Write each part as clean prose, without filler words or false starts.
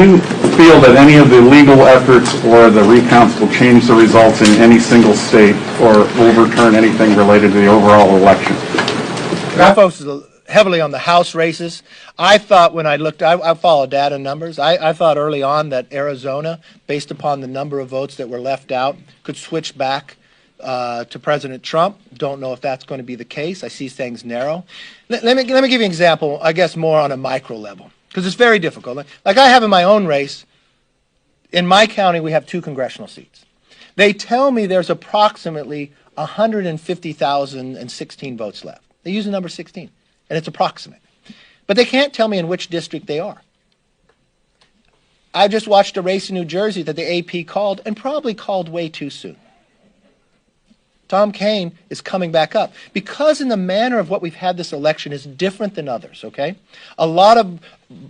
Do you feel that any of the legal efforts or the recounts will change the results in any single state or overturn anything related to the overall election? I focused heavily on the House races. I thought when I looked, I follow data numbers. I thought early on that Arizona, based upon the number of votes that were left out, could switch back to President Trump. Don't know if that's going to be the case. I see things narrow. Let me give you an example, I guess more on a micro level, because it's very difficult. Like I have in my own race, in my county we have 2 congressional seats. They tell me there's approximately 150,016 votes left. They use the number 16, and it's approximate. But they can't tell me in which district they are. I just watched a race in New Jersey that the AP called, and probably called way too soon. Tom Kean is coming back up because in the manner of what we've had this election is different than others, okay? A lot of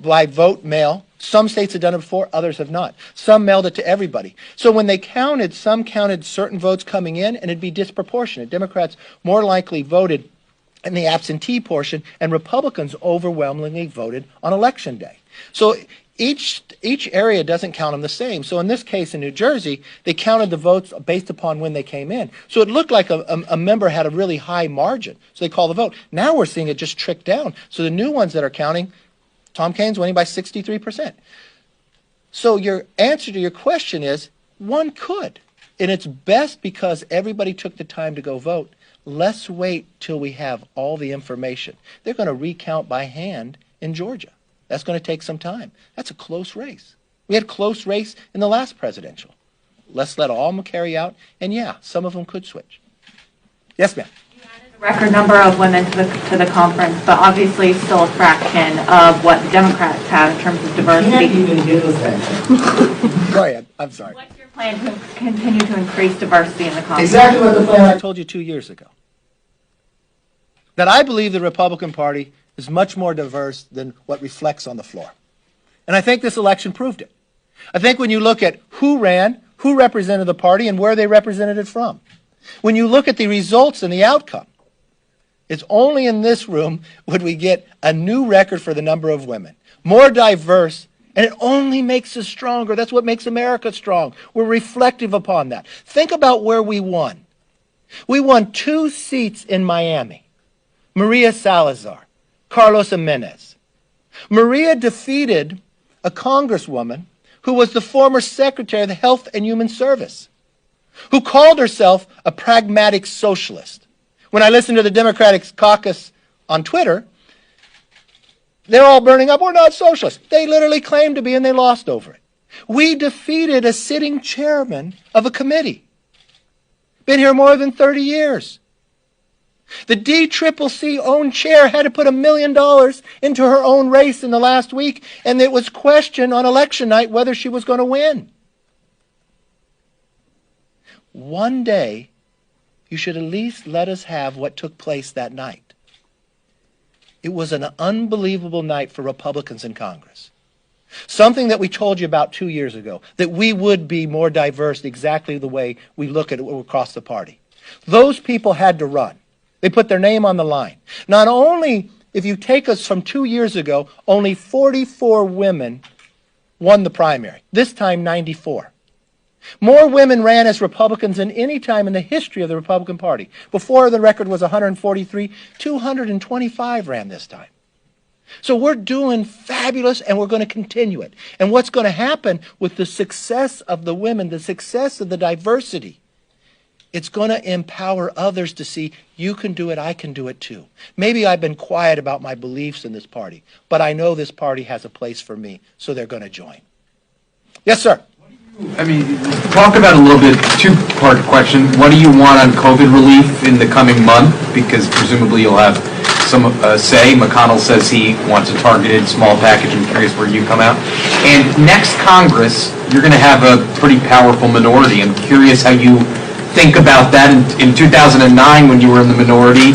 by vote mail. Some states have done it before, others have not. Some mailed it to everybody. So when they counted, some counted certain votes coming in, and it'd be disproportionate. Democrats more likely voted in the absentee portion, and Republicans overwhelmingly voted on Election Day. So each area doesn't count them the same. So in this case in New Jersey, they counted the votes based upon when they came in. So it looked like a member had a really high margin. So they call the vote. Now we're seeing it just trick down. So the new ones that are counting, Tom Kean's winning by 63%. So your answer to your question is, one could. And it's best because everybody took the time to go vote. Let's wait till we have all the information. They're going to recount by hand in Georgia. That's going to take some time. That's a close race. We had a close race in the last presidential. Let's let all of them carry out, and yeah, some of them could switch. Yes, ma'am. You added a record number of women to the conference, but obviously still a fraction of what the Democrats have in terms of diversity. You can't even give us that. Go ahead. I'm sorry. What's your plan to continue to increase diversity in the conference? Exactly what the plan I told you 2 years ago. That I believe the Republican Party is much more diverse than what reflects on the floor. And I think this election proved it. I think when you look at who ran, who represented the party, and where they represented it from. When you look at the results and the outcome, it's only in this room would we get a new record for the number of women. More diverse, and it only makes us stronger. That's what makes America strong. We're reflective upon that. Think about where we won. We won 2 seats in Miami. Maria Salazar, Carlos Jimenez. Maria defeated a congresswoman who was the former Secretary of the Health and Human Service, who called herself a pragmatic socialist. When I listen to the Democratic caucus on Twitter, they're all burning up. We're not socialists. They literally claimed to be, and they lost over it. We defeated a sitting chairman of a committee. Been here more than 30 years. The DCCC own chair had to put $1 million into her own race in the last week, and it was questioned on election night whether she was going to win. One day, you should at least let us have what took place that night. It was an unbelievable night for Republicans in Congress. Something that we told you about 2 years ago, that we would be more diverse exactly the way we look at it across the party. Those people had to run. They put their name on the line. Not only, if you take us from 2 years ago, only 44 women won the primary. This time, 94. More women ran as Republicans than any time in the history of the Republican Party. Before, the record was 143. 225 ran this time. So we're doing fabulous, and we're going to continue it. And what's going to happen with the success of the women, the success of the diversity, it's going to empower others to see, you can do it, I can do it too. Maybe I've been quiet about my beliefs in this party, but I know this party has a place for me, so they're going to join. Yes, sir. I mean, talk about a little bit, 2-part question. What do you want on COVID relief in the coming month? Because presumably you'll have some say. McConnell says he wants a targeted small package. I'm curious where you come out. And next Congress, you're going to have a pretty powerful minority. I'm curious how you think about that. In 2009, when you were in the minority,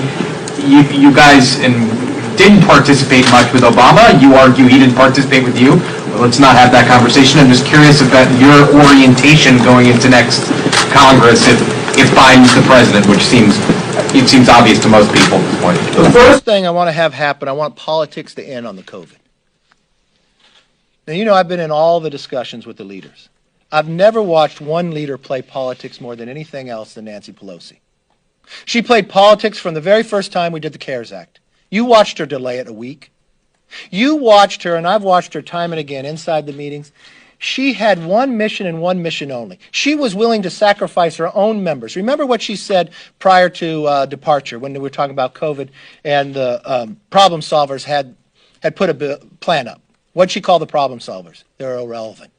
you guys didn't participate much with Obama. You argue he didn't participate with you. Well, let's not have that conversation. I'm just curious about your orientation going into next Congress if Biden's the president, which seems obvious to most people at this point. The first thing I want to have happen, I want politics to end on the COVID. Now, you know I've been in all the discussions with the leaders. I've never watched one leader play politics more than anything else than Nancy Pelosi. She played politics from the very first time we did the CARES Act. You watched her delay it a week. You watched her, and I've watched her time and again inside the meetings. She had one mission and one mission only. She was willing to sacrifice her own members. Remember what she said prior to departure when we were talking about COVID and the problem solvers had put a plan up. What'd she call the problem solvers? They're irrelevant.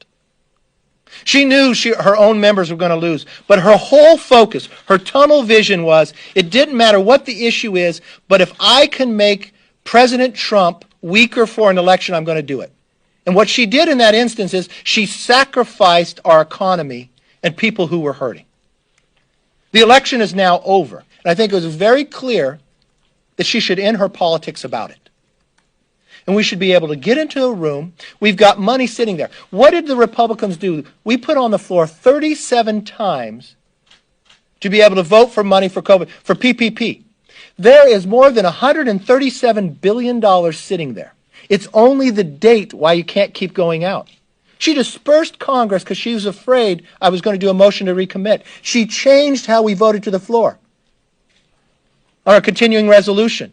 She knew her own members were going to lose, but her whole focus, her tunnel vision was, it didn't matter what the issue is, but if I can make President Trump weaker for an election, I'm going to do it. And what she did in that instance is she sacrificed our economy and people who were hurting. The election is now over, and I think it was very clear that she should end her politics about it. And we should be able to get into a room. We've got money sitting there. What did the Republicans do? We put on the floor 37 times to be able to vote for money for COVID, for PPP. There is more than $137 billion sitting there. It's only the date why you can't keep going out. She dispersed Congress because she was afraid I was going to do a motion to recommit. She changed how we voted to the floor on a continuing resolution,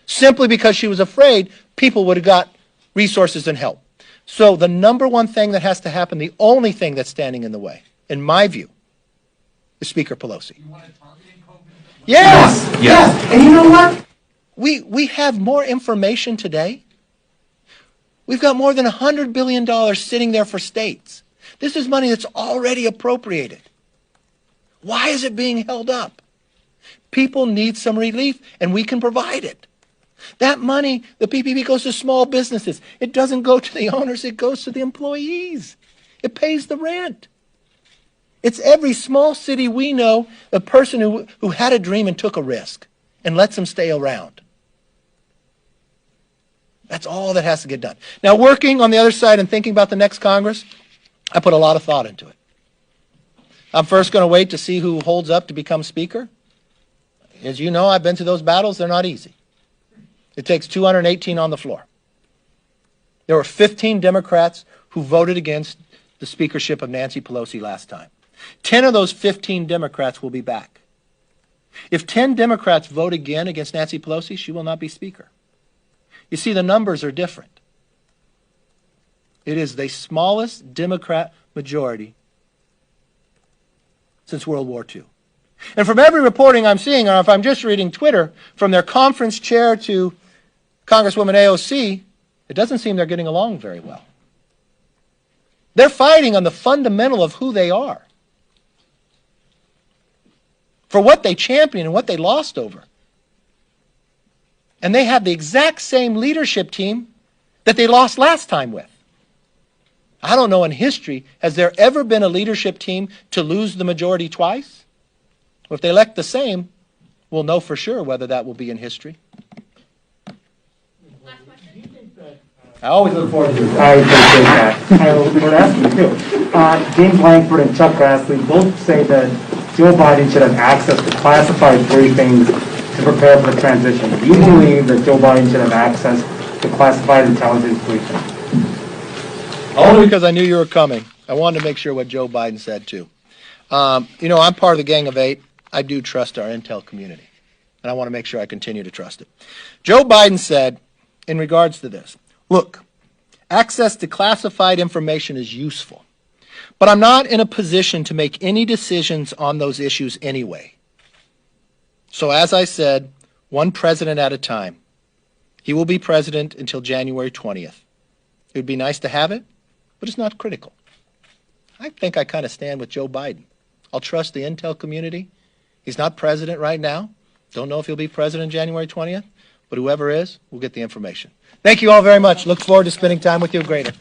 simply because she was afraid people would have got resources and help. So the number one thing that has to happen, the only thing that's standing in the way, in my view, is Speaker Pelosi. You want to target COVID? Yes! Yes. And you know what? We have more information today. We've got more than $100 billion sitting there for states. This is money that's already appropriated. Why is it being held up? People need some relief, and we can provide it. That money, the PPP, goes to small businesses. It doesn't go to the owners. It goes to the employees. It pays the rent. It's every small city we know, a person who had a dream and took a risk and lets them stay around. That's all that has to get done. Now, working on the other side and thinking about the next Congress, I put a lot of thought into it. I'm first going to wait to see who holds up to become Speaker. As you know, I've been to those battles. They're not easy. It takes 218 on the floor. There were 15 Democrats who voted against the speakership of Nancy Pelosi last time. 10 of those 15 Democrats will be back. If 10 Democrats vote again against Nancy Pelosi, she will not be Speaker. You see, the numbers are different. It is the smallest Democrat majority since World War II. And from every reporting I'm seeing, or if I'm just reading Twitter, from their conference chair to Congresswoman AOC, it doesn't seem they're getting along very well. They're fighting on the fundamental of who they are, for what they championed and what they lost over. And they have the exact same leadership team that they lost last time with. I don't know in history, has there ever been a leadership team to lose the majority twice? Well, if they elect the same, we'll know for sure whether that will be in history. I always look forward to it. I appreciate that. I would ask you too. James Langford and Chuck Grassley both say that Joe Biden should have access to classified briefings to prepare for the transition. Do you believe that Joe Biden should have access to classified intelligence briefings? Only because I knew you were coming. I wanted to make sure what Joe Biden said too. You know, I'm part of the Gang of Eight. I do trust our intel community, and I want to make sure I continue to trust it. Joe Biden said, in regards to this, look, access to classified information is useful, but I'm not in a position to make any decisions on those issues anyway. So as I said, one president at a time. He will be president until January 20th. It would be nice to have it, but it's not critical. I think I kind of stand with Joe Biden. I'll trust the intel community. He's not president right now. Don't know if he'll be president January 20th, but whoever is, will get the information. Thank you all very much. Look forward to spending time with you. Greater.